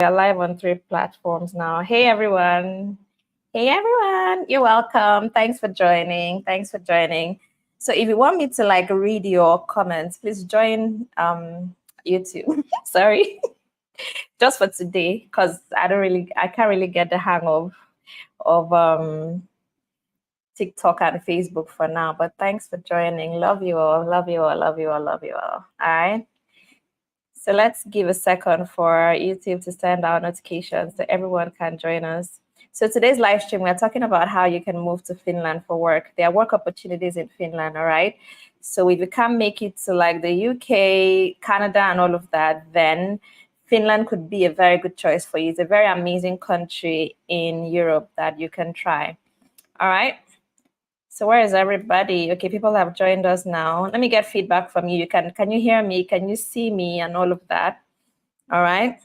We are live on 3 platforms now. Hey everyone. Hey everyone. You're welcome. Thanks for joining. Thanks for joining. So if you want me to like read your comments, please join YouTube. Sorry. Just for today, because I can't really get the hang of TikTok and Facebook for now. But thanks for joining. Love you all. Love you all. Love you all. Love you all. All right. So let's give a second for YouTube to send out notifications so everyone can join us. So today's live stream, we're talking about how you can move to Finland for work. There are work opportunities in Finland, all right? So if you can't make it to like the UK, Canada, and all of that, then Finland could be a very good choice for you. It's a very amazing country in Europe that you can try, all right? So where is everybody? Okay, people have joined us now. Let me get feedback from you. Can you hear me? Can you see me and all of that? All right.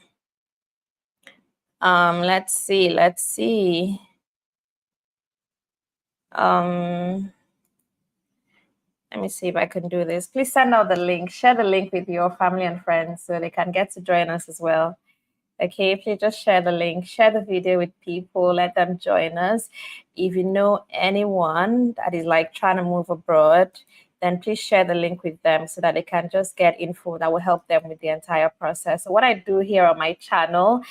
Let's see. Let me see if I can do this. Please send out the link. Share the link with your family and friends so they can get to join us as well. Okay, please just share the link, share the video with people, let them join us. If you know anyone that is like trying to move abroad, then please share the link with them so that they can just get info that will help them with the entire process. So what I do here on my channel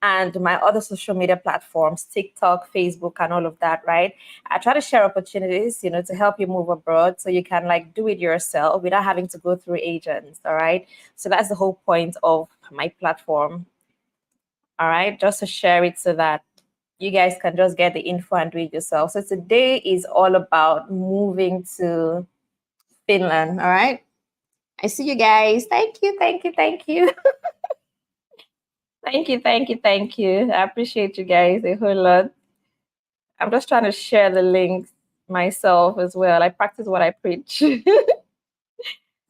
and my other social media platforms, TikTok, Facebook, and all of that, right? I try to share opportunities, to help you move abroad so you can like do it yourself without having to go through agents, all right? So that's the whole point of my platform. All right, just to share it so that you guys can just get the info and do it yourself. So today is all about moving to Finland. All right, I see you guys. Thank you. Thank you. Thank you. Thank you. Thank you. Thank you. I appreciate you guys a whole lot. I'm just trying to share the links myself as well. I practice what I preach. So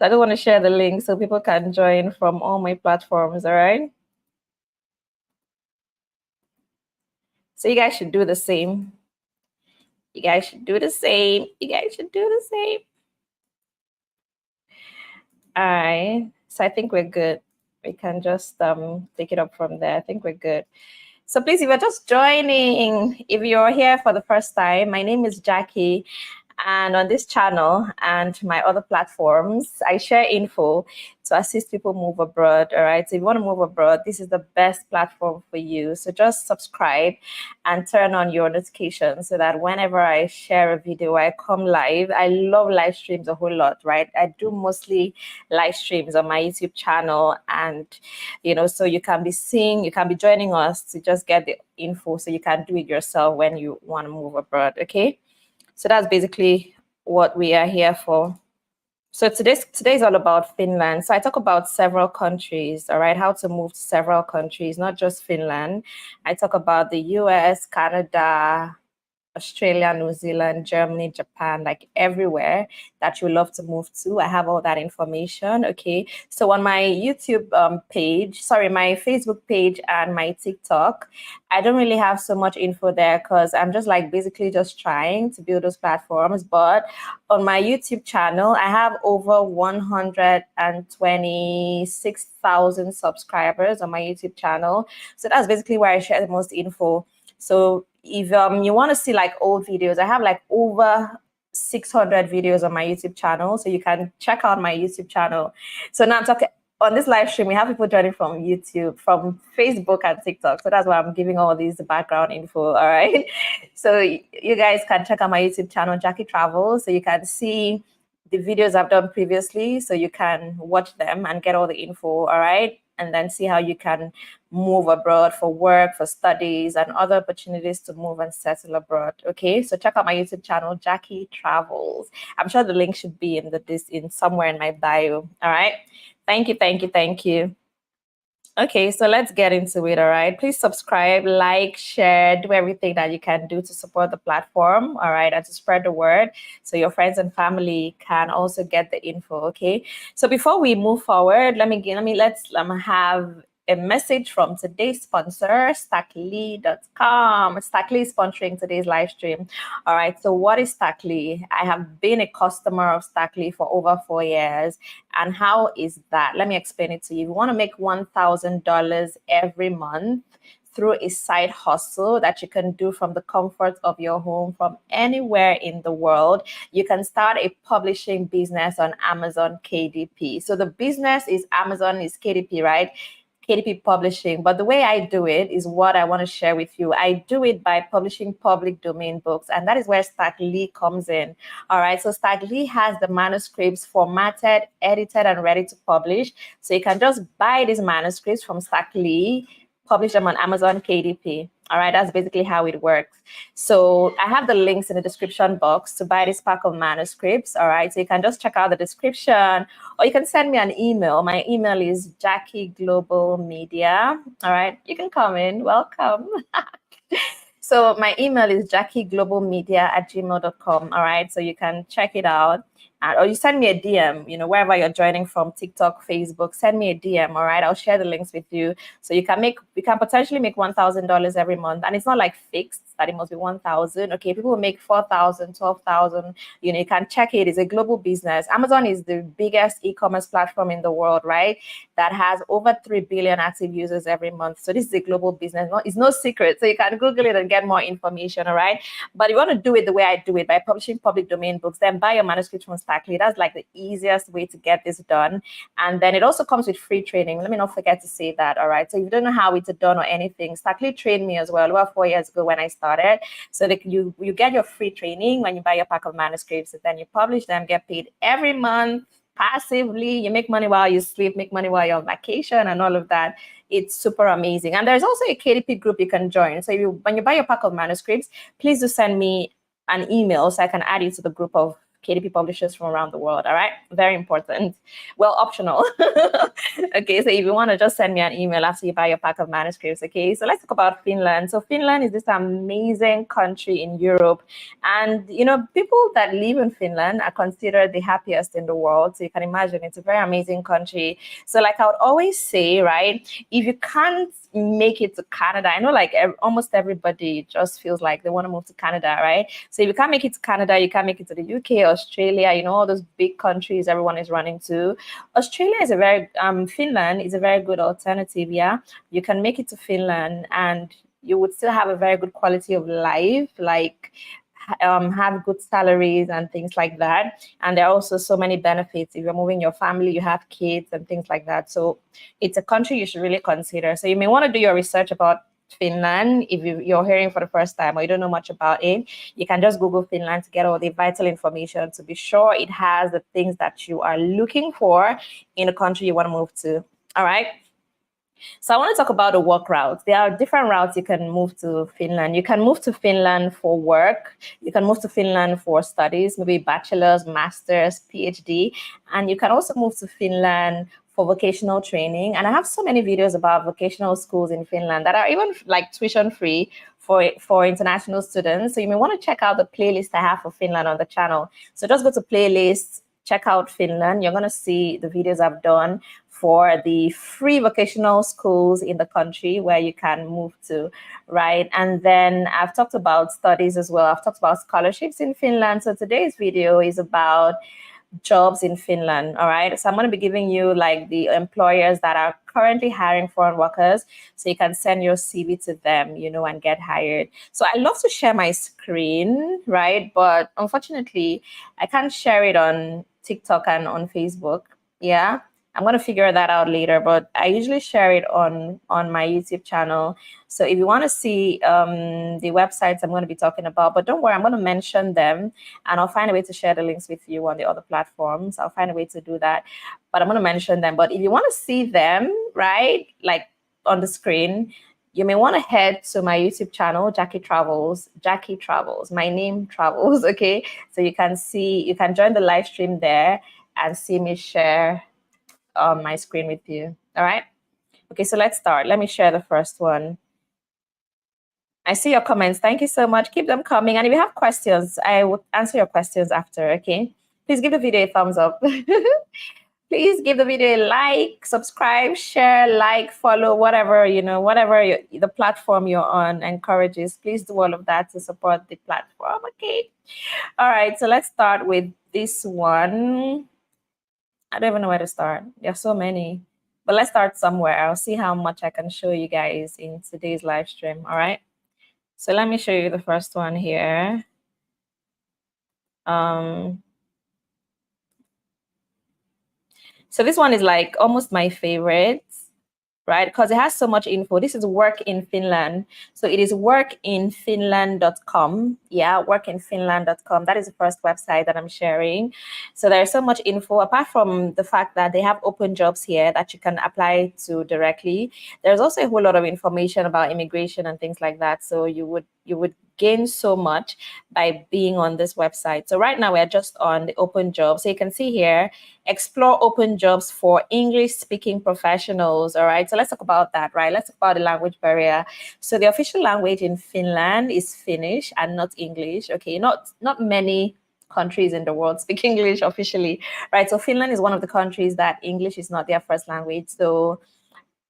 I don't want to share the link so people can join from all my platforms. All right. So you guys should do the same. You guys should do the same. You guys should do the same. All right. So I think we're good. We can just take it up from there. I think we're good. So please, if you're just joining, if you're here for the first time, my name is Jackie. And on this channel and my other platforms, I share info to assist people move abroad. All right. So if you want to move abroad, this is the best platform for you. So just subscribe and turn on your notifications so that whenever I share a video, I come live. I love live streams a whole lot, right? I do mostly live streams on my YouTube channel. And, so you can be joining us to just get the info so you can do it yourself when you want to move abroad. Okay. So that's basically what we are here for. So today's all about Finland. So I talk about several countries, all right, how to move to several countries, not just Finland. I talk about the US, Canada, Australia, New Zealand, Germany, Japan, like everywhere that you love to move to. I have all that information, okay? So on my YouTube my Facebook page and my TikTok, I don't really have so much info there because I'm just like basically just trying to build those platforms. But on my YouTube channel, I have over 126,000 subscribers on my YouTube channel. So that's basically where I share the most info. So if you want to see like old videos, I have like over 600 videos on my YouTube channel. So you can check out my YouTube channel. So now I'm talking on this live stream, we have people joining from YouTube, from Facebook and TikTok. So that's why I'm giving all these background info. All right. So you guys can check out my YouTube channel, Jackie Travels. So you can see the videos I've done previously. So you can watch them and get all the info. All right. And then see how you can move abroad for work, for studies, and other opportunities to move and settle abroad. Okay, so check out my YouTube channel, Jackie Travels. I'm sure the link should be in somewhere in my bio. All right. Thank you, thank you, thank you. Okay, so let's get into it, all right? Please subscribe, like, share, do everything that you can do to support the platform, all right, and to spread the word so your friends and family can also get the info, okay? So before we move forward, let's have a message from today's sponsor, Stackly.com. Stackly is sponsoring today's live stream. All right, so what is Stackly? I have been a customer of Stackly for over 4 years. And how is that? Let me explain it to you. If you want to make $1,000 every month through a side hustle that you can do from the comfort of your home, from anywhere in the world, you can start a publishing business on Amazon KDP. So the business is Amazon, is KDP, right? KDP Publishing. But the way I do it is what I want to share with you. I do it by publishing public domain books, and that is where Stackly comes in. All right, so Stackly has the manuscripts formatted, edited, and ready to publish. So you can just buy these manuscripts from Stackly, publish them on Amazon KDP. All right, that's basically how it works. So I have the links in the description box to buy this pack of manuscripts. All right, so you can just check out the description, or you can send me an email. My email is JackieGlobalMedia. All right, you can come in. Welcome. So my email is JackieGlobalMedia@gmail.com. All right, so you can check it out. Or you send me a DM, wherever you're joining from, TikTok, Facebook, send me a DM, all right? I'll share the links with you. So you can potentially make $1,000 every month. And it's not like fixed that it must be 1,000. Okay, people will make 4,000, 12,000. You can check it. It's a global business. Amazon is the biggest e-commerce platform in the world, right? That has over 3 billion active users every month. So this is a global business. It's no secret. So you can Google it and get more information, all right? But you want to do it the way I do it, by publishing public domain books, then buy your manuscript from Stackly. That's like the easiest way to get this done. And then it also comes with free training. Let me not forget to say that, all right? So if you don't know how it's done or anything, Stackly trained me as well about 4 years ago when I started. So that you get your free training when you buy your pack of manuscripts, and then you publish them, get paid every month passively. You make money while you sleep, make money while you're on vacation, and all of that. It's super amazing. And there's also a KDP group you can join. So when you buy your pack of manuscripts, please do send me an email so I can add you to the group of KDP publishers from around the world. All right, very important. Well, optional. Okay, so if you want to just send me an email after you buy your pack of manuscripts. Okay, so let's talk about Finland. So Finland is this amazing country in Europe, and people that live in Finland are considered the happiest in the world. So you can imagine it's a very amazing country. So like I would always say, right, if you can't make it to Canada, I know like almost everybody just feels like they want to move to Canada, right? So if you can't make it to Canada, you can't make it to the UK, Australia, all those big countries everyone is running to. Australia is Finland is a very good alternative. Yeah, you can make it to Finland and you would still have a very good quality of life, like have good salaries and things like that. And there are also so many benefits. If you're moving your family, you have kids and things like that. So it's a country you should really consider. So you may want to do your research about Finland. If you're hearing for the first time or you don't know much about it, you can just Google Finland to get all the vital information to be sure it has the things that you are looking for in a country you want to move to. All right. So I want to talk about the work routes. There are different routes you can move to Finland. You can move to Finland for work. You can move to Finland for studies, maybe bachelor's, master's, PhD. And you can also move to Finland for vocational training. And I have so many videos about vocational schools in Finland that are even like tuition free for international students. So you may want to check out the playlist I have for Finland on the channel. So just go to playlists, check out Finland. You're going to see the videos I've done for the free vocational schools in the country where you can move to, right? And then I've talked about studies as well. I've talked about scholarships in Finland. So today's video is about jobs in Finland, all right? So I'm going to be giving you like the employers that are currently hiring foreign workers, so you can send your CV to them, and get hired. So I love to share my screen, right? But unfortunately, I can't share it on TikTok and on Facebook. Yeah, I'm going to figure that out later, but I usually share it on my YouTube channel. So if you want to see the websites I'm going to be talking about, but don't worry, I'm going to mention them and I'll find a way to share the links with you on the other platforms. I'll find a way to do that, but I'm going to mention them. But if you want to see them, right, like on the screen, you may want to head to my YouTube channel, Jackie Travels, my name Travels, okay? So you can join the live stream there and see me share my screen with you. All right. Okay, so let's start. Let me share the first one. I see your comments. Thank you so much. Keep them coming. And if you have questions, I will answer your questions after. Okay. Please give the video a thumbs up. Please give the video a like, subscribe, share, like, follow, whatever, whatever the platform you're on encourages. Please do all of that to support the platform. Okay. All right. So let's start with this one. I don't even know where to start. There's so many, but let's start somewhere. I'll see how much I can show you guys in today's live stream. All right. So let me show you the first one here. So this one is like almost my favorite, right? Because it has so much info. This is work in Finland. So it is workinfinland.com. Yeah, workinfinland.com. That is the first website that I'm sharing. So there's so much info. Apart from the fact that they have open jobs here that you can apply to directly, there's also a whole lot of information about immigration and things like that. So you would gain so much by being on this website. So right now we're just on the open jobs. So you can see here, explore open jobs for English speaking professionals. All right. So let's talk about that, right? Let's talk about the language barrier. So the official language in Finland is Finnish and not English. Okay. Not many countries in the world speak English officially, right? So Finland is one of the countries that English is not their first language. So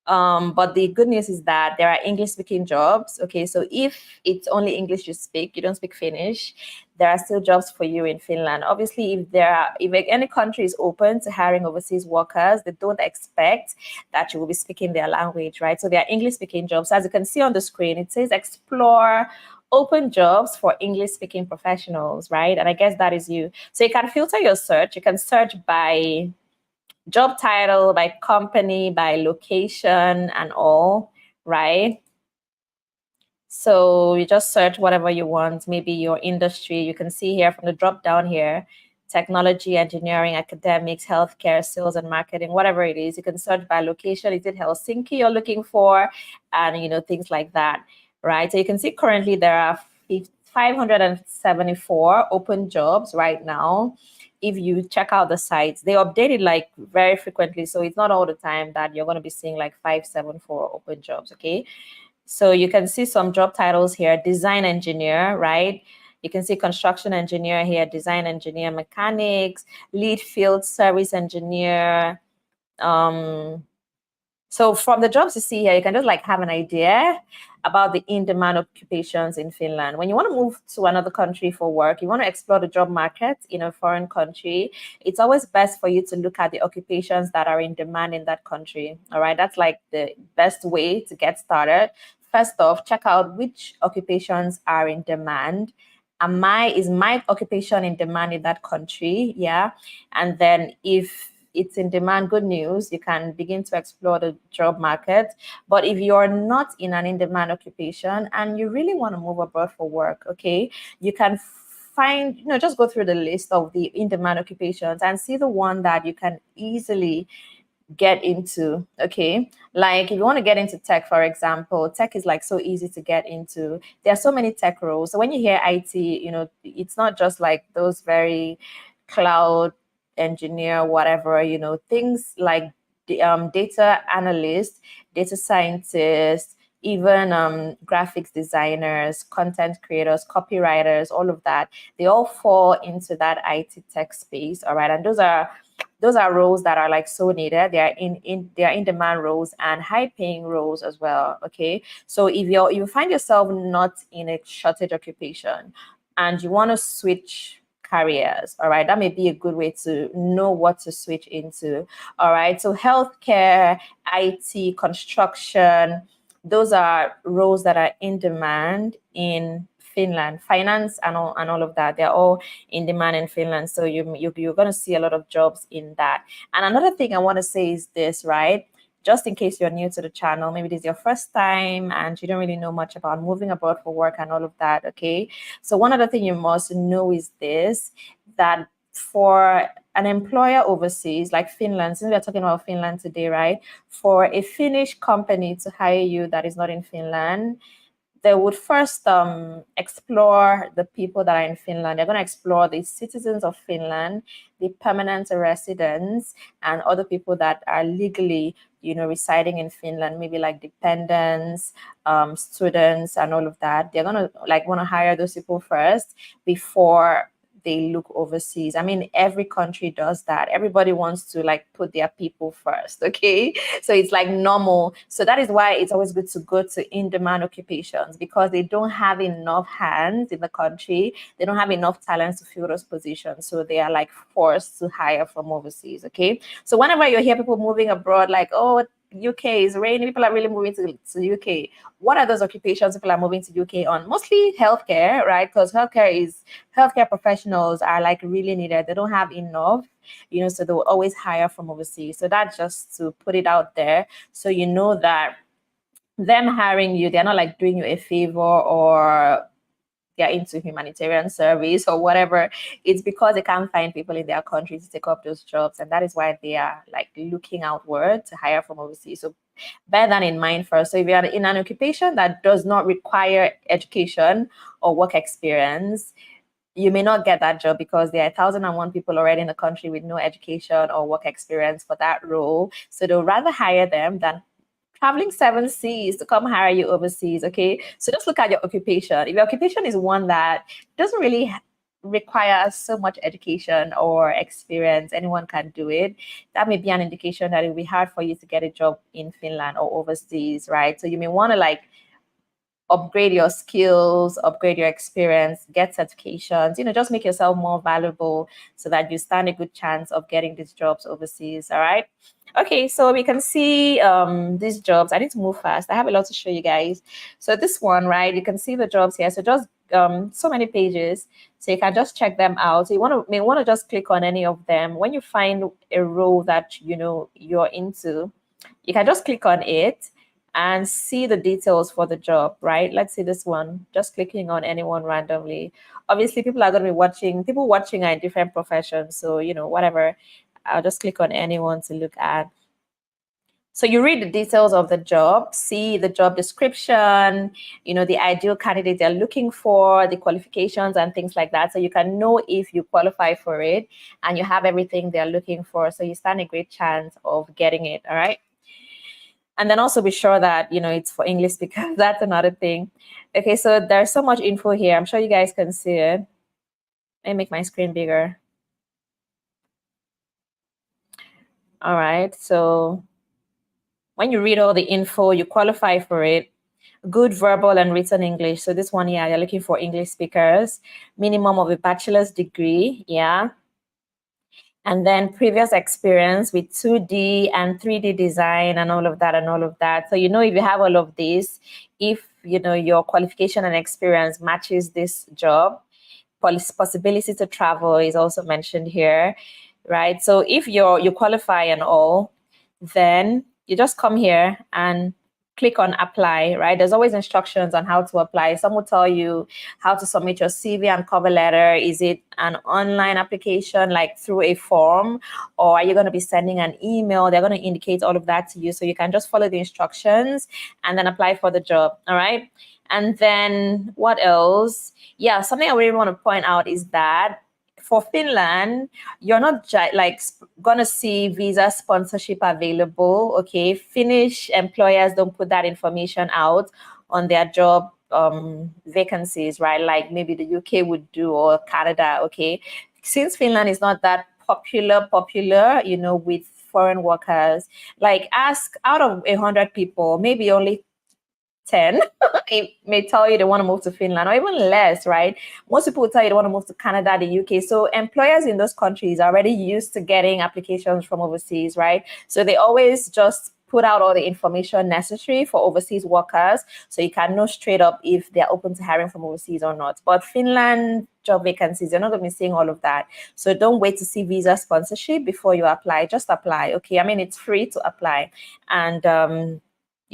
but the good news is that there are English speaking jobs. Okay, so if it's only English you speak, you don't speak Finnish, there are still jobs for you in Finland. Obviously, if any country is open to hiring overseas workers, they don't expect that you will be speaking their language, right? So there are English speaking jobs. As you can see on the screen, it says explore open jobs for English speaking professionals, right? And I guess that is you. So you can filter your search. You can search by job title, by company, by location, and all, right? So you just search whatever you want, maybe your industry. You can see here from the drop down here, technology, engineering, academics, healthcare, sales and marketing, whatever it is. You can search by location. Is it Helsinki you're looking for? And things like that, right? So you can see currently there are 574 open jobs right now. If you check out the sites, they update it like very frequently. So it's not all the time that you're going to be seeing like 574 open jobs, okay? So you can see some job titles here, design engineer, right? You can see construction engineer here, design engineer, mechanics, lead field service engineer. So from the jobs you see here, you can just like have an idea about the in-demand occupations in Finland. When you want to move to another country for work, you want to explore the job market in a foreign country, it's always best for you to look at the occupations that are in demand in that country. All right, that's like the best way to get started. First off, check out which occupations are in demand. Is my occupation in demand in that country? Yeah. And then if it's in demand, good news, you can begin to explore the job market. But if you're not in an in-demand occupation and you really want to move abroad for work, okay, you can find, just go through the list of the in-demand occupations and see the one that you can easily get into. Okay, like if you want to get into tech, for example, tech is like so easy to get into. There are so many tech roles. So when you hear IT, it's not just like those very cloud engineer, whatever, things like the data analyst, data scientist, even graphics designers, content creators, copywriters, all of that, they all fall into that IT tech space. All right, and those are roles that are like so needed. They are in demand roles and high paying roles as well. Okay, so if you find yourself not in a shortage occupation and you want to switch careers, all right, that may be a good way to know what to switch into. All right, so healthcare, IT, construction, those are roles that are in demand in Finland. Finance and all of that, they're all in demand in Finland. So you're going to see a lot of jobs in that. And another thing I want to say is this, right? Just in case you're new to the channel, maybe this is your first time and you don't really know much about moving abroad for work and all of that, okay? So one other thing you must know is this, that for an employer overseas, like Finland, since we're talking about Finland today, right? For a Finnish company to hire you that is not in Finland, they would first explore the people that are in Finland. They're going to explore the citizens of Finland, the permanent residents, and other people that are legally, residing in Finland, maybe like dependents, students, and all of that. They're going to want to hire those people first before they look overseas. I mean, every country does that. Everybody wants to like put their people first, okay? So it's like normal. So that is why it's always good to go to in-demand occupations, because they don't have enough hands in the country. They don't have enough talents to fill those positions. So they are like forced to hire from overseas, okay? So whenever you hear people moving abroad, like, oh, UK is raining, people are really moving to UK. What are those occupations people are moving to UK on? Mostly healthcare, right? Because healthcare professionals are like really needed. They don't have enough, so they will always hire from overseas. So that's just to put it out there. So you know that them hiring you, they're not like doing you a favor or they're into humanitarian service or whatever. It's because they can't find people in their country to take up those jobs. And that is why they are like looking outward to hire from overseas. So bear that in mind first. So if you're in an occupation that does not require education or work experience, you may not get that job because there are 1,001 people already in the country with no education or work experience for that role. So they'll rather hire them than traveling 7 seas to come hire you overseas, okay? So just look at your occupation. If your occupation is one that doesn't really require so much education or experience, anyone can do it, that may be an indication that it will be hard for you to get a job in Finland or overseas, right? So you may want to like upgrade your skills, upgrade your experience, get certifications, just make yourself more valuable so that you stand a good chance of getting these jobs overseas. All right. Okay, so we can see these jobs. I need to move fast. I have a lot to show you guys. So this one, right, you can see the jobs here. So just so many pages, so you can just check them out. So you may want to just click on any of them. When you find a role that you're into, you can just click on it and see the details for the job, right? Let's see this one, just clicking on anyone randomly. Obviously, people are going to be watching. People watching are in different professions. So, whatever, I'll just click on anyone to look at. So you read the details of the job, see the job description, the ideal candidate they're looking for, the qualifications and things like that. So you can know if you qualify for it and you have everything they're looking for. So you stand a great chance of getting it, all right? And then also be sure that, it's for English speakers. That's another thing. Okay, so there's so much info here. I'm sure you guys can see it. Let me make my screen bigger. All right, so when you read all the info, you qualify for it. Good verbal and written English. So this one here, you're looking for English speakers. Minimum of a bachelor's degree, yeah. And then previous experience with 2D and 3D design and all of that. So, if you have all of this, if, your qualification and experience matches this job, possibility to travel is also mentioned here, right? So if you qualify and all, then you just come here and click on apply, right? There's always instructions on how to apply. Some will tell you how to submit your CV and cover letter. Is it an online application, like through a form, or are you going to be sending an email? They're going to indicate all of that to you. So you can just follow the instructions and then apply for the job, all right? And then what else? Yeah, something I really want to point out is that for Finland, you're not gonna see visa sponsorship available. Okay, Finnish employers don't put that information out on their job vacancies, right? Like maybe the UK would do, or Canada. Okay, since Finland is not that popular, with foreign workers, like ask out of 100 people, maybe only 10 it may tell you they want to move to Finland, or even less, right? Most people will tell you they want to move to Canada, the UK. So employers in those countries are already used to getting applications from overseas, right? So they always just put out all the information necessary for overseas workers, so you can know straight up if they're open to hiring from overseas or not. But Finland job vacancies, you're not going to be seeing all of that. So don't wait to see visa sponsorship before you apply. Just apply, okay? I mean, it's free to apply. And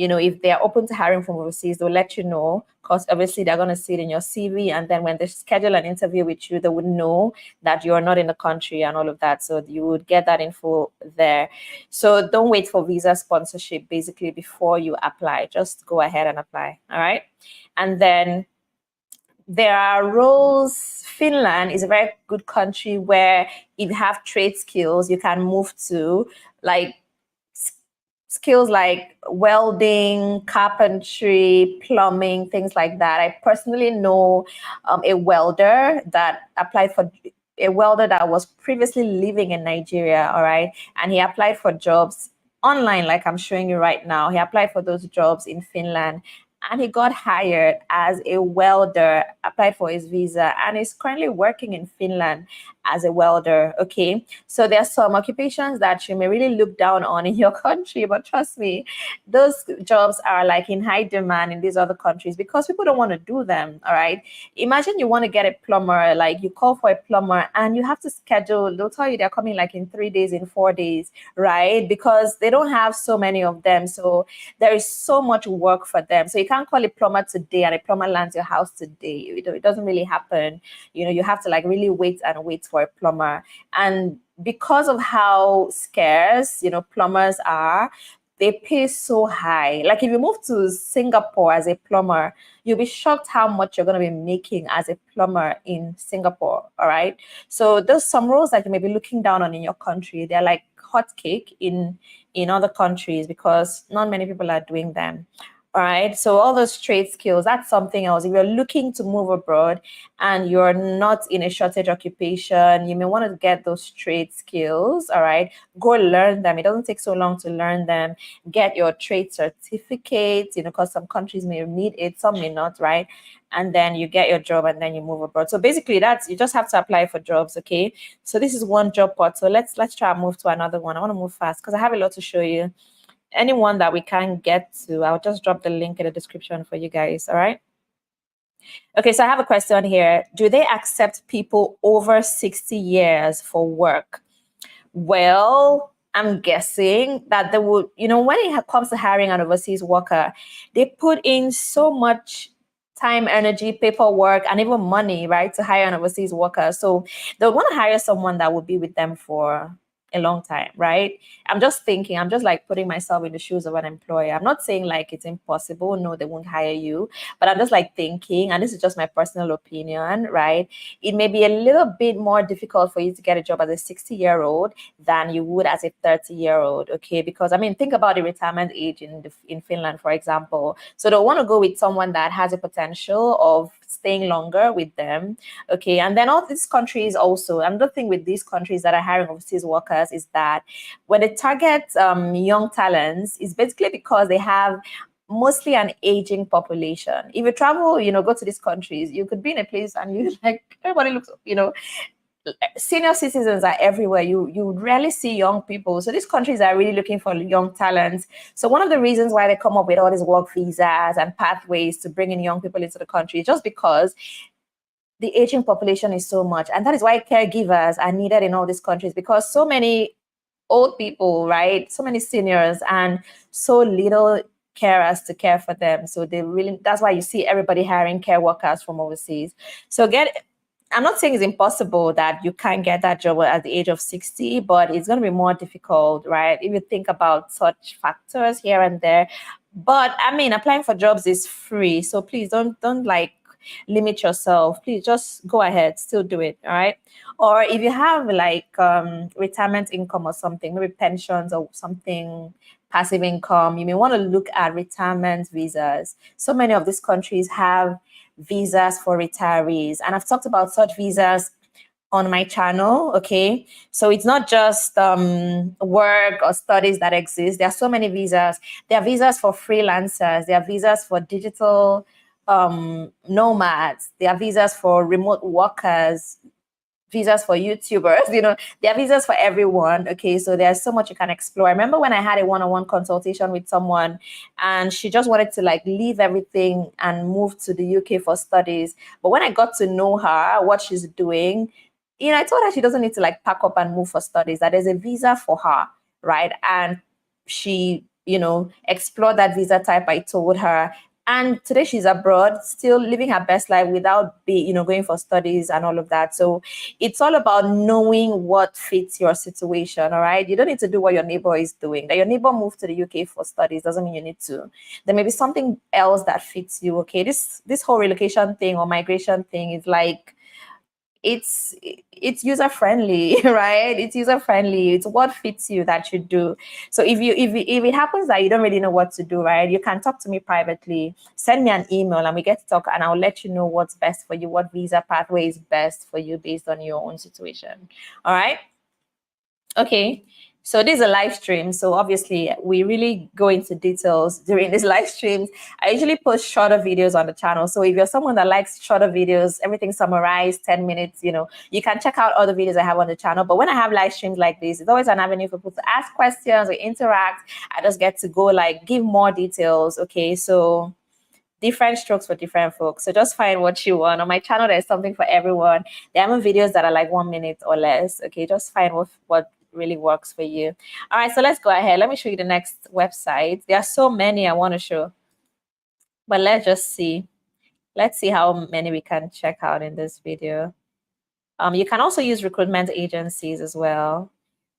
if they're open to hiring from overseas, they'll let you know, because obviously they're going to see it in your CV. And then when they schedule an interview with you, they would know that you're not in the country and all of that. So you would get that info there. So don't wait for visa sponsorship, basically, before you apply. Just go ahead and apply. All right. And then there are roles. Finland is a very good country where if you have trade skills, you can move to, like, skills like welding, carpentry, plumbing, things like that. I personally know a welder that applied for a welder that was previously living in Nigeria, all right, and he applied for jobs online, like I'm showing you right now. He applied for those jobs in Finland, and he got hired as a welder, applied for his visa, and is currently working in Finland as a welder. Okay, so there are some occupations that you may really look down on in your country, but trust me, those jobs are like in high demand in these other countries because people don't want to do them. All right, imagine you want to get a plumber, like you call for a plumber and you have to schedule, they'll tell you they're coming like in 3 days, in 4 days, right? Because they don't have so many of them, so there is so much work for them. So you can't call a plumber today and a plumber lands your house today. It doesn't really happen. You have to like really wait and wait for a plumber. And because of how scarce plumbers are, they pay so high. Like if you move to Singapore as a plumber, you'll be shocked how much you're going to be making as a plumber in Singapore. All right, so there's some roles that you may be looking down on in your country. They're like hot cake in other countries because not many people are doing them. All right, so all those trade skills, that's something else. If you're looking to move abroad and you're not in a shortage occupation, you may want to get those trade skills. All right, go learn them. It doesn't take so long to learn them. Get your trade certificate, because some countries may need it, some may not, right? And then you get your job and then you move abroad. So basically you just have to apply for jobs. Okay, so this is one job portal. Let's try and move to another one. I want to move fast because I have a lot to show you. Anyone that we can get to, I'll just drop the link in the description for you guys. All right. Okay, so I have a question here. Do they accept people over 60 years for work? Well, I'm guessing that they would, when it comes to hiring an overseas worker, they put in so much time, energy, paperwork, and even money, right, to hire an overseas worker. So they'll want to hire someone that will be with them for a long time, right? I'm just like putting myself in the shoes of an employer. I'm not saying like it's impossible. No, they won't hire you. But I'm just like thinking, and this is just my personal opinion, right? It may be a little bit more difficult for you to get a job as a 60-year-old than you would as a 30-year-old, okay? Because, think about the retirement age in Finland, for example. So they'll want to go with someone that has a potential of staying longer with them, okay? And then all these countries also, another thing with these countries that are hiring overseas workers is that when they target young talents, is basically because they have mostly an aging population. If you travel, go to these countries, you could be in a place and you like everybody looks, senior citizens are everywhere. You rarely see young people. So these countries are really looking for young talents. So one of the reasons why they come up with all these work visas and pathways to bring in young people into the country is just because the aging population is so much. And that is why caregivers are needed in all these countries, because so many old people, right? So many seniors and so little carers to care for them. So that's why you see everybody hiring care workers from overseas. So I'm not saying it's impossible that you can't get that job at the age of 60, but it's going to be more difficult, right? If you think about such factors here and there. But applying for jobs is free. So please don't like limit yourself. Please just go ahead, still do it. All right. Or if you have like retirement income or something, maybe pensions or something, passive income, you may want to look at retirement visas. So many of these countries have visas for retirees, and I've talked about such visas on my channel. Okay, so it's not just work or studies that exist. There are so many visas. There are visas for freelancers. There are visas for digital nomads. There are visas for remote workers, visas for YouTubers, there are visas for everyone. Okay, so there's so much you can explore. I remember when I had a one-on-one consultation with someone and she just wanted to like leave everything and move to the UK for studies. But when I got to know her, what she's doing, I told her she doesn't need to like pack up and move for studies, that there's a visa for her, right? And she, explored that visa type I told her. And today she's abroad, still living her best life without going for studies and all of that. So it's all about knowing what fits your situation, all right? You don't need to do what your neighbor is doing. That your neighbor moved to the UK for studies doesn't mean you need to. There may be something else that fits you, okay? This whole relocation thing or migration thing is like, it's user friendly, right? It's user friendly. It's what fits you that you do. So if it happens that you don't really know what to do, right, you can talk to me privately, send me an email, and we get to talk, and I'll let you know what's best for you, what visa pathway is best for you based on your own situation. All right. Okay, so this is a live stream. So obviously we really go into details during these live streams. I usually post shorter videos on the channel. So if you're someone that likes shorter videos, everything summarized, 10 minutes, you can check out other videos I have on the channel. But when I have live streams like this, it's always an avenue for people to ask questions or interact. I just get to go like give more details. Okay, so different strokes for different folks. So just find what you want. On my channel, there's something for everyone. There are videos that are like 1 minute or less. Okay, just find what really works for you. All right, so let's go ahead. Let me show you the next website. There are so many I want to show, but let's just see. Let's see how many we can check out in this video. You can also use recruitment agencies as well,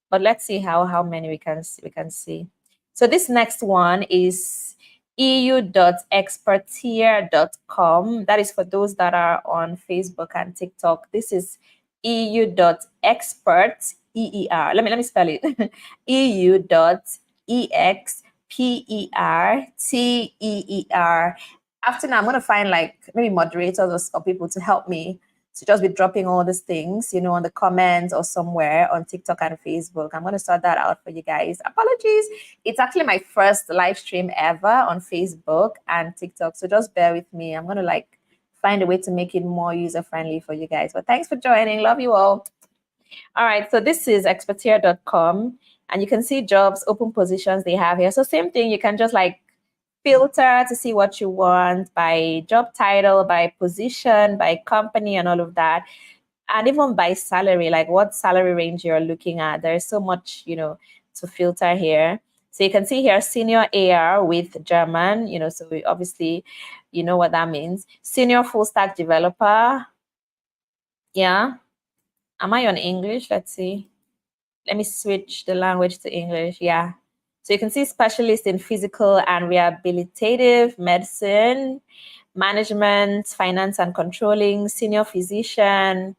but let's see how many we can see. So this next one is eu.expertier.com. That is for those that are on Facebook and TikTok. This is eu.expert, EER. Let me spell it. eu.experteer. After now, I'm going to find like maybe moderators or people to help me to just be dropping all these things, on the comments or somewhere on TikTok and Facebook. I'm going to sort that out for you guys. Apologies. It's actually my first live stream ever on Facebook and TikTok. So just bear with me. I'm going to like find a way to make it more user-friendly for you guys. But thanks for joining. Love you all. All right. So this is expertier.com. And you can see jobs, open positions they have here. So same thing. You can just like filter to see what you want by job title, by position, by company, and all of that. And even by salary, like what salary range you're looking at. There's so much, to filter here. So you can see here, senior AR with German, so obviously, you know what that means. Senior full stack developer. Yeah. Am I on English? Let's see. Let me switch the language to English. Yeah. So you can see specialist in physical and rehabilitative medicine, management, finance and controlling, senior physician.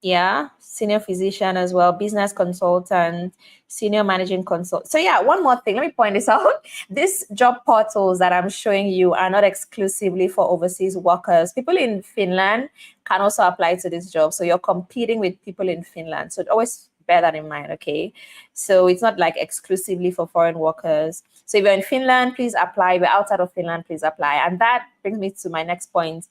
Yeah, senior physician as well, business consultant, senior managing consultant. So yeah, one more thing. Let me point this out. These job portals that I'm showing you are not exclusively for overseas workers. People in Finland can also apply to this job. So you're competing with people in Finland. So always bear that in mind, okay? So it's not like exclusively for foreign workers. So if you're in Finland, please apply. If you're outside of Finland, please apply. And that brings me to my next point.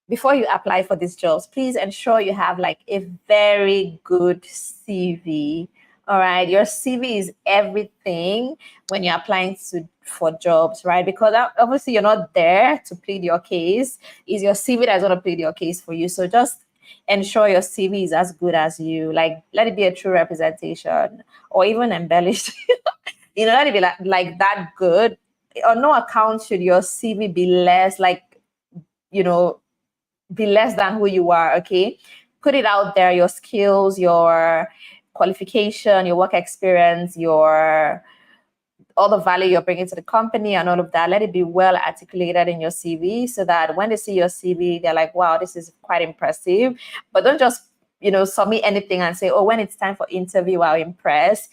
Before you apply for these jobs, please ensure you have like a very good CV. All right, your CV is everything when you're applying for jobs, right? Because obviously you're not there to plead your case. It's your CV that's going to plead your case for you. So just ensure your CV is as good as you. Like, let it be a true representation or even embellished. Let it be like that good. On no account should your CV be less be less than who you are, okay? Put it out there, your skills, your qualification, your work experience, all the value you're bringing to the company and all of that. Let it be well articulated in your CV so that when they see your CV, they're like, wow, this is quite impressive. But don't just, submit anything and say, oh, when it's time for interview, I'll impress.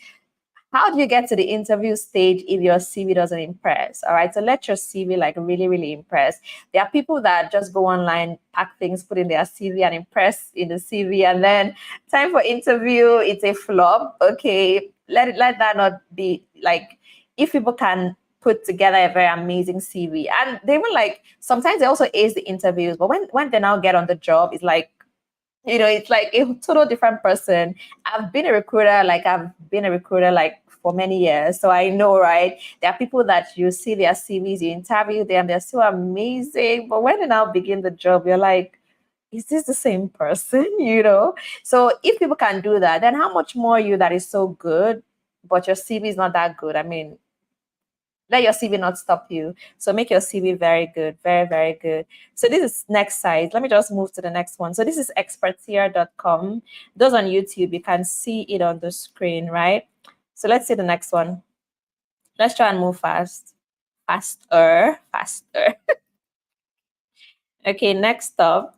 How do you get to the interview stage if your CV doesn't impress? All right, so let your CV like really, really impress. There are people that just go online, pack things, put in their CV and impress in the CV, and then time for interview, it's a flop. Okay, let that not be like, if people can put together a very amazing CV, and they will like, sometimes they also ace the interviews, but when they now get on the job, it's like, it's like a total different person. I've been a recruiter like for many years. So I know, right? There are people that you see their CVs, you interview them, they're so amazing. But when they now begin the job, you're like, is this the same person? So if people can do that, then how much more you that is so good, but your CV is not that good? I mean, let your CV not stop you. So make your CV very good, very, very good. So this is next site. Let me just move to the next one. So this is expertier.com. Those on YouTube, you can see it on the screen, right? So let's see the next one. Let's try and move faster. Okay, next up.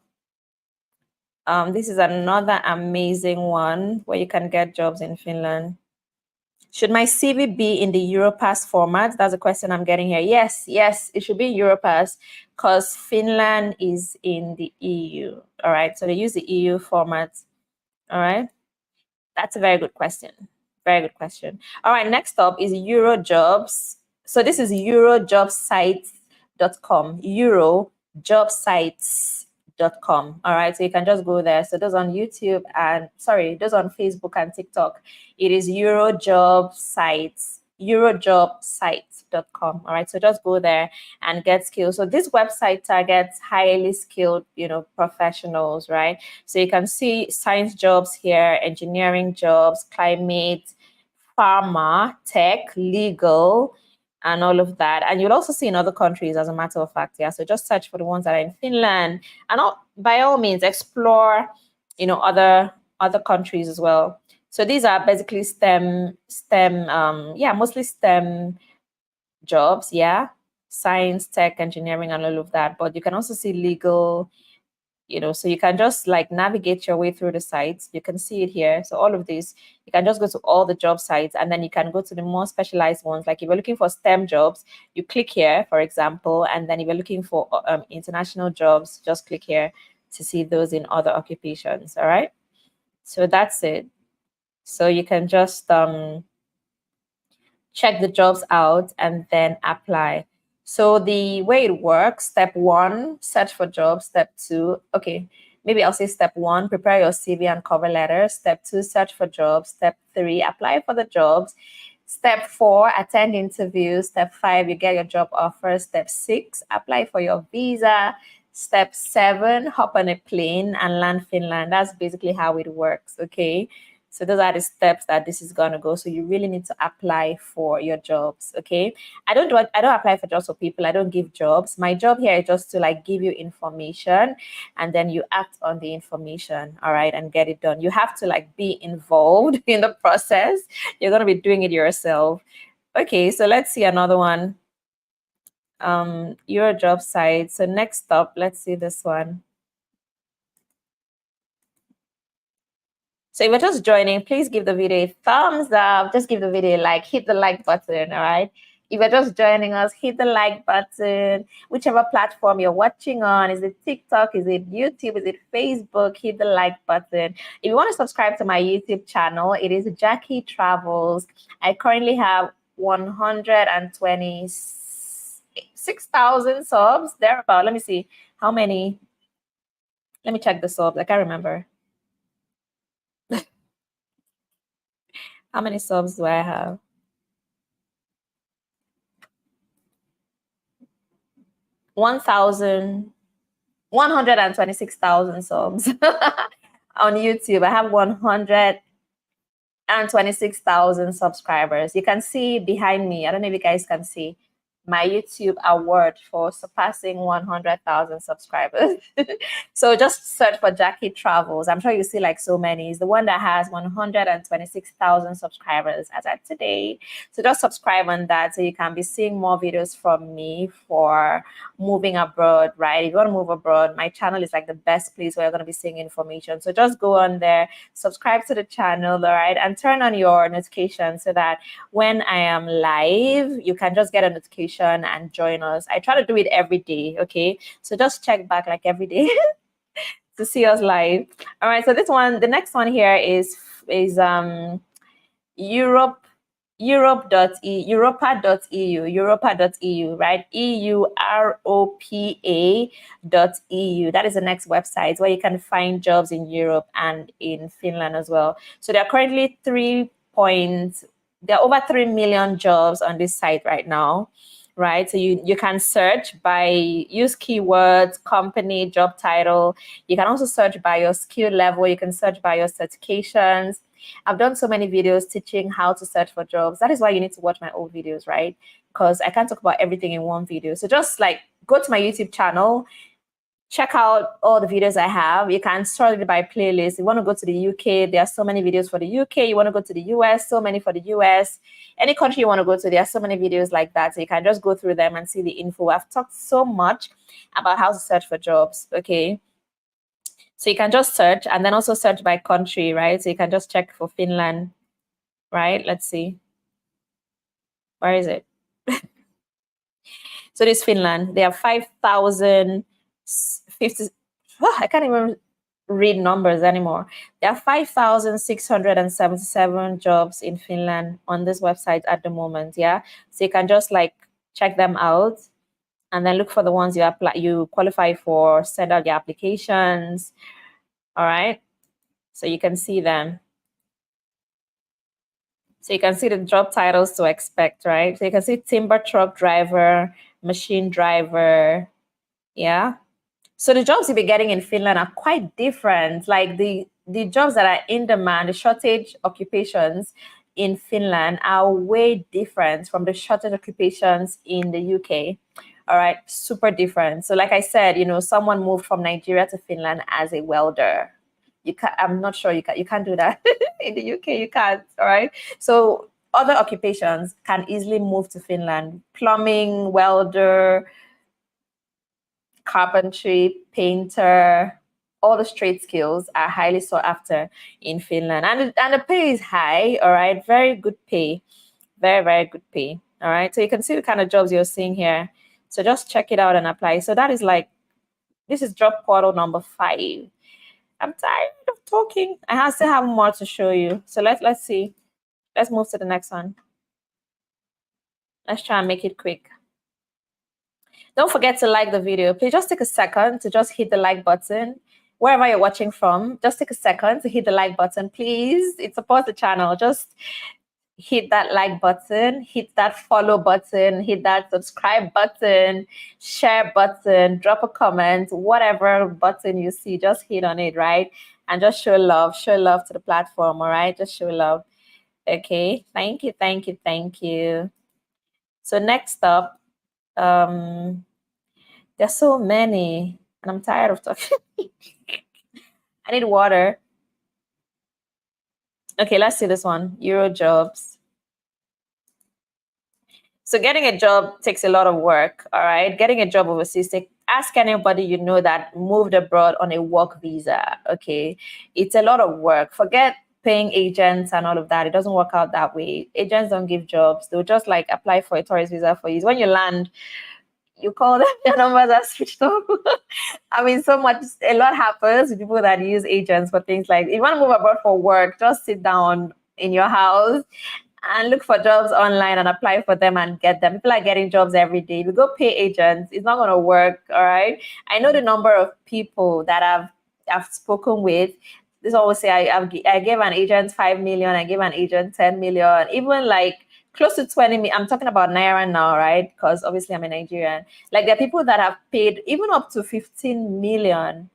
This is another amazing one where you can get jobs in Finland. Should my CV be in the EURES format? That's a question I'm getting here. Yes, it should be EURES because Finland is in the EU. All right, so they use the EU format. All right, that's a very good question. Very good question. All right, next up is Eurojobs. So this is eurojobsites.com. Eurojobsites.com. All right, so you can just go there. So those on YouTube and those on Facebook and TikTok. It is eurojobsites.com. All right, so just go there and get skills. So this website targets highly skilled, professionals, right? So you can see science jobs here, engineering jobs, climate, pharma, tech, legal, and all of that. And you'll also see in other countries, as a matter of fact. Yeah. So just search for the ones that are in Finland, and by all means explore, other countries as well. So these are basically mostly STEM jobs. Yeah. Science, tech, engineering, and all of that. But you can also see legal, so you can just like navigate your way through the sites. You can see it here. So all of these, you can just go to all the job sites, and then you can go to the more specialized ones. Like if you're looking for STEM jobs, you click here, for example, and then if you're looking for international jobs, just click here to see those in other occupations. All right. So that's it. So you can just check the jobs out and then apply. So the way it works, step 1, search for jobs. Step 2, okay, maybe I'll say step 1, prepare your CV and cover letter. Step 2, search for jobs. Step 3, apply for the jobs. Step 4, attend interviews. Step 5, you get your job offer. Step 6, apply for your visa. Step 7, hop on a plane and land Finland. That's basically how it works, okay? So those are the steps that this is going to go. So you really need to apply for your jobs, okay? I don't apply for jobs for people. I don't give jobs. My job here is just to like give you information, and then you act on the information, all right, and get it done. You have to like be involved in the process. You're going to be doing it yourself. Okay, so let's see another one. Your job site. So next up, let's see this one. So if you're just joining, please give the video a thumbs up. Just give the video a like, hit the like button, all right? If you're just joining us, hit the like button. Whichever platform you're watching on, is it TikTok, is it YouTube, is it Facebook, hit the like button. If you want to subscribe to my YouTube channel, it is Jackie Travels. I currently have 126,000 subs, thereabout. Let me see how many. Let me check the subs. I can't remember. How many subs do I have? 126,000 subs on YouTube. I have 126,000 subscribers. You can see behind me. I don't know if you guys can see my YouTube award for surpassing 100,000 subscribers. So just search for Jackie Travels. I'm sure you see like so many. It's the one that has 126,000 subscribers as at today. So just subscribe on that so you can be seeing more videos from me for moving abroad, right? If you want to move abroad, my channel is like the best place where you're going to be seeing information. So just go on there, subscribe to the channel, all right? And turn on your notifications so that when I am live, you can just get a notification and join us. I try to do it every day, okay? So just check back like every day to see us live. All right, so the next one here is Europa.eu, right? EUROPA.eu. That is the next website where you can find jobs in Europe and in Finland as well. So there are currently there are over 3 million jobs on this site right now, right? So you can search use keywords, company, job title. You can also search by your skill level. You can search by your certifications. I've done so many videos teaching how to search for jobs. That is why you need to watch my old videos, right? Because I can't talk about everything in one video. So just like go to my YouTube channel, check out all the videos I have. You can sort it by playlist. You want to go to the UK, there are so many videos for the UK. You want to go to the US, so many for the US. Any country you want to go to, there are so many videos like that. So you can just go through them and see the info. I've talked so much about how to search for jobs, okay? So you can just search and then also search by country, right? So you can just check for Finland, right? Let's see. Where is it? So this Finland, they have 5,050. I can't even read numbers anymore. There are 5,677 jobs in Finland on this website at the moment. Yeah. So you can just like check them out and then look for the ones you qualify for, send out your applications. All right. So you can see them. So you can see the job titles to expect, right? So you can see timber truck driver, machine driver. Yeah. So the jobs you'll be getting in Finland are quite different. Like the jobs that are in demand, the shortage occupations in Finland are way different from the shortage occupations in the UK. All right, super different. So like I said, someone moved from Nigeria to Finland as a welder. I'm not sure you can't do that in the UK. You can't. All right. So other occupations can easily move to Finland. Plumbing, welder, carpentry, painter, all the trade skills are highly sought after in Finland. And the pay is high, all right? Very good pay. Very, very good pay. All right. So you can see the kind of jobs you're seeing here. So just check it out and apply. So that is this is job portal number 5. I'm tired of talking. I still have more to show you. So let's see. Let's move to the next one. Let's try and make it quick. Don't forget to like the video. Please just take a second to just hit the like button. Wherever you're watching from, just take a second to hit the like button, please. It supports the channel. Just hit that like button, hit that follow button, hit that subscribe button, share button, drop a comment, whatever button you see, just hit on it, right? And just show love to the platform, all right? Just show love. Okay, thank you, thank you, thank you. So next up, there's so many, and I'm tired of talking. I need water. Okay, let's see this one. Euro jobs. So getting a job takes a lot of work, all right? Getting a job overseas, ask anybody you know that moved abroad on a work visa, okay? It's a lot of work. Forget paying agents and all of that. It doesn't work out that way. Agents don't give jobs. They'll just like apply for a tourist visa for you. When you land, you call them, your numbers are switched off. I mean, a lot happens with people that use agents for things like, if you want to move abroad for work, just sit down in your house and look for jobs online and apply for them and get them. People are getting jobs every day. If you go pay agents, it's not going to work, all right? I know the number of people that I've spoken with. This always say, I gave an agent 5 million, I gave an agent 10 million, even like close to 20 million. I'm talking about Naira now, right? Because obviously I'm a Nigerian. Like there are people that have paid even up to 15 million.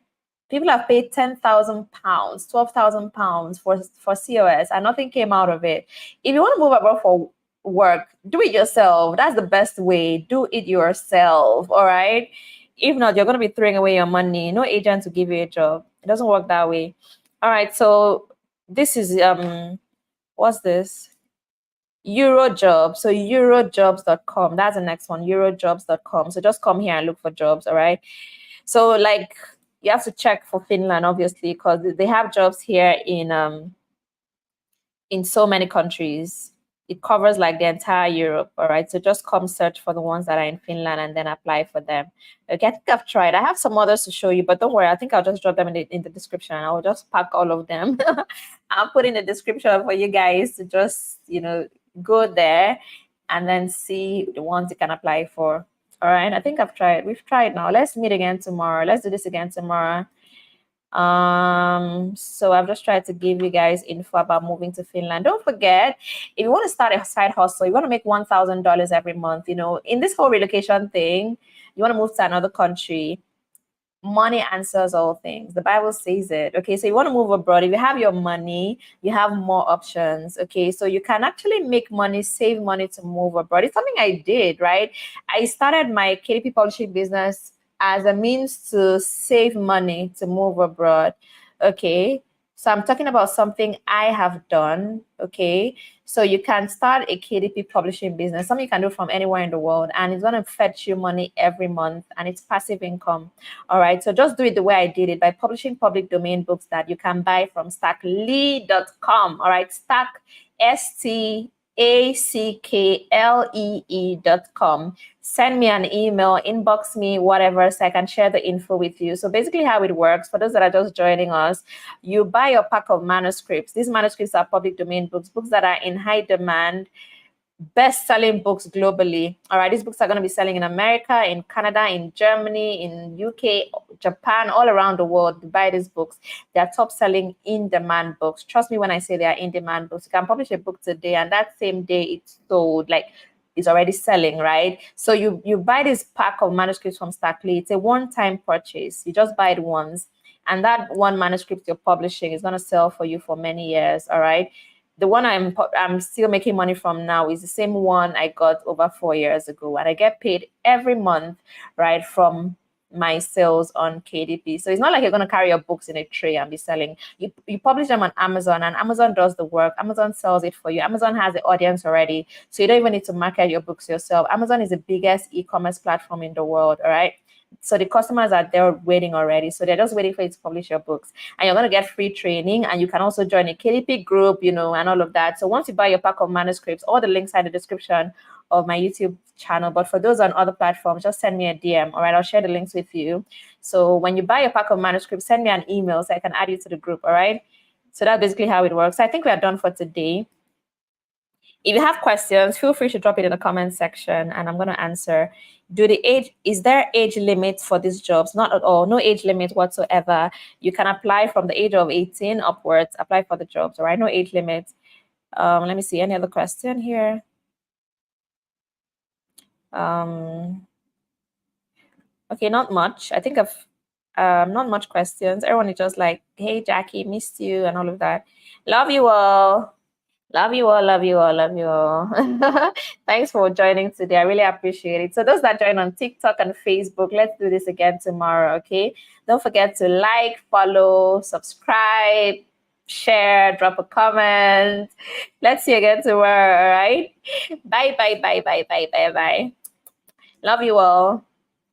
People have paid 10,000 pounds, 12,000 pounds for COS and nothing came out of it. If you want to move abroad for work, do it yourself. That's the best way. Do it yourself, all right? If not, you're going to be throwing away your money. No agent to give you a job. It doesn't work that way. All right, so this is, what's this? EuroJobs. So EuroJobs.com. That's the next one, EuroJobs.com. So just come here and look for jobs, all right? So like, you have to check for Finland, obviously, because they have jobs here in so many countries. It covers like the entire Europe, all right? So just come search for the ones that are in Finland and then apply for them. Okay, I think I've tried. I have some others to show you, but don't worry. I think I'll just drop them in the description. I'll just pack all of them. I'll put in the description for you guys to just, go there and then see the ones you can apply for. All right, I think I've tried. We've tried now. Let's meet again tomorrow. Let's do this again tomorrow. So I've just tried to give you guys info about moving to Finland. Don't forget, if you want to start a side hustle, you want to make $1,000 every month, in this whole relocation thing, you want to move to another country, money answers all things. The Bible says it. Okay, so you want to move abroad. If you have your money, you have more options. Okay, so you can actually make money, save money to move abroad. It's something I did, right? I started my KDP publishing business as a means to save money to move abroad. Okay, so I'm talking about something I have done. Okay, So you can start a KDP publishing business, something you can do from anywhere in the world, and it's going to fetch you money every month, and it's passive income. All right, so just do it the way I did it, by publishing public domain books that you can buy from stacklee.com. All right, stack, stacklee.com. Send me an email, inbox me, whatever, so I can share the info with you. So basically how it works, for those that are just joining us, you buy your pack of manuscripts. These manuscripts are public domain books, books that are in high demand, best-selling books globally. All right, these books are going to be selling in America, in Canada, in Germany, in UK, Japan, all around the world. Buy these books. They are top-selling in-demand books. Trust me when I say they are in-demand books. You can publish a book today, and that same day it's sold, like it's already selling, right? So you buy this pack of manuscripts from Stacklee. It's a one-time purchase. You just buy it once, and that one manuscript you're publishing is going to sell for you for many years. All right. The one I'm still making money from now is the same one I got over 4 years ago, and I get paid every month, right, from my sales on KDP. So it's not like you're going to carry your books in a tray and be selling. You publish them on Amazon, and Amazon does the work. Amazon sells it for you. Amazon has the audience already, so you don't even need to market your books yourself. Amazon is the biggest e-commerce platform in the world, all right? So the customers are there waiting already. So they're just waiting for you to publish your books. And you're going to get free training. And you can also join a KDP group, and all of that. So once you buy your pack of manuscripts, all the links are in the description of my YouTube channel. But for those on other platforms, just send me a DM. All right, I'll share the links with you. So when you buy your pack of manuscripts, send me an email so I can add you to the group. All right. So that's basically how it works. I think we are done for today. If you have questions, feel free to drop it in the comment section and I'm going to answer. Is there age limit for these jobs? Not at all. No age limit whatsoever. You can apply from the age of 18 upwards, apply for the jobs, all right? No age limit. Let me see, any other question here? Okay, not much. I think not much questions. Everyone is just like, hey, Jackie, missed you and all of that. Love you all. Love you all, love you all, love you all. Thanks for joining today. I really appreciate it. So those that join on TikTok and Facebook, let's do this again tomorrow, okay? Don't forget to like, follow, subscribe, share, drop a comment. Let's see you again tomorrow, all right? Bye, bye, bye, bye, bye, bye, bye. Love you all.